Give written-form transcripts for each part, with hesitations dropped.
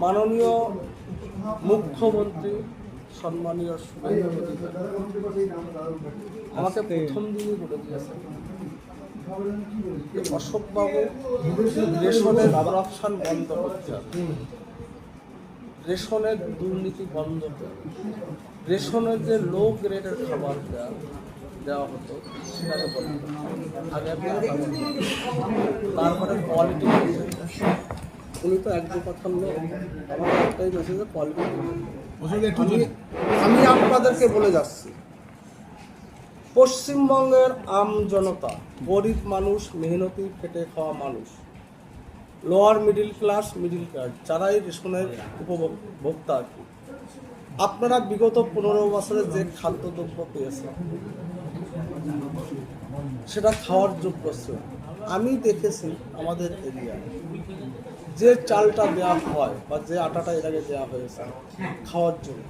মাননীয় মুখ্যমন্ত্রী সম্মানীয় শুভেন্দু আমাকে প্রথম দিনই বলে দিয়েছেন অশোকবাবু রেশনের করাপশন বন্ধ করতে হবে, রেশনের দুর্নীতি বন্ধ করে রেশনের যে লো গ্রেডের খাবার দেওয়া হতো সেটাকে বন্ধ আগে তারপরে কোয়ালিটি। উনি তো এক দু কথার লোক, আমার একটাই মেসেজ কোয়ালিটি। আমি আপনাদেরকে বলে যাচ্ছি, পশ্চিমবঙ্গের আম জনতা, গরিব মানুষ, মেহনতি খেটে খাওয়া মানুষ, লোয়ার মিডিল ক্লাস যারাই রেশনের উপভোক্তা আর কি, আপনারা বিগত 15 বছরে যে খাদ্যদ্রব্য পেয়েছেন সেটা খাওয়ার যোগ্য ছিল। আমি দেখেছি আমাদের এরিয়ায় যে চালটা দেওয়া হয় বা যে আটাটা এর আগে দেওয়া হয়েছে খাওয়ার জন্য,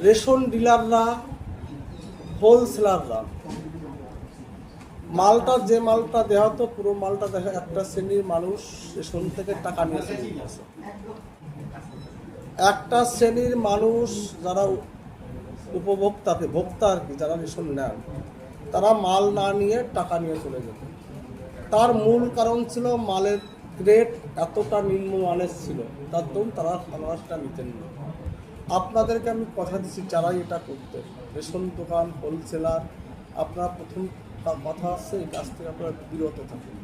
রেশন ডিলাররা, হোলসেলাররা যে মালটা দেওয়া হতো পুরো মালটা দেখা একটা শ্রেণীর মানুষ রেশন থেকে টাকা নিয়ে চলে গেছে। একটা শ্রেণীর মানুষ যারা ভোক্তা আর কি, যারা রেশন নেন তারা মাল না নিয়ে টাকা নিয়ে চলে যেত। তার মূল কারণ ছিল মালের গ্রেড এতটা নিম্নমানের ছিল, তার দরুন তারা খাবারটা নিতেন না। আপনাদেরকে আমি কথা দিচ্ছি, যারাই এটা করতে রেশন দোকান, হোলসেলার, আপনারা প্রথম কথা হচ্ছে এই কাজ থেকে আপনারা বিরত থাকুন।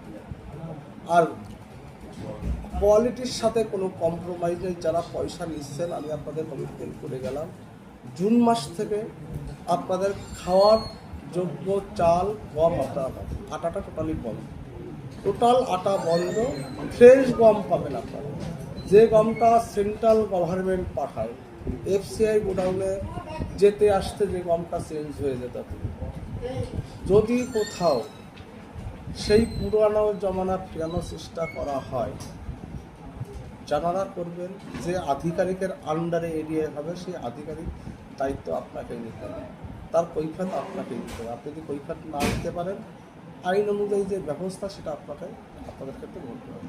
আর কোয়ালিটির সাথে কোনো কম্প্রোমাইজ নেই। যারা পয়সা নিচ্ছেন আমি আপনাদের কমিটমেন্ট করে গেলাম, জুন মাস থেকে আপনাদের খাওয়ার যোগ্য চাল, গম, আটাটা টোটালি বন্ধ, টোটাল আটা বন্ধ। ফ্রেশ গম পাবেন আপনারা, যে গমটা সেন্ট্রাল গভর্নমেন্ট পাঠায়। এফসিআই গোডাউনে যেতে আসতে যে গমটা চেঞ্জ হয়ে যেত, যদি কোথাও সেই পুরানো জমানা ফেরানোর চেষ্টা করা হয়, যারা করবেন যে আধিকারিকের আন্ডারে এরিয়া হবে সেই আধিকারিক দায়িত্ব আপনাকে নিতে হবে, তার কৈফিয়ত আপনাকে নিতে হবে। আপনি যদি কৈফিয়ত না নিতে পারেন, আইন অনুযায়ী যে ব্যবস্থা সেটা আপনাদের ক্ষেত্রে বলতে হবে।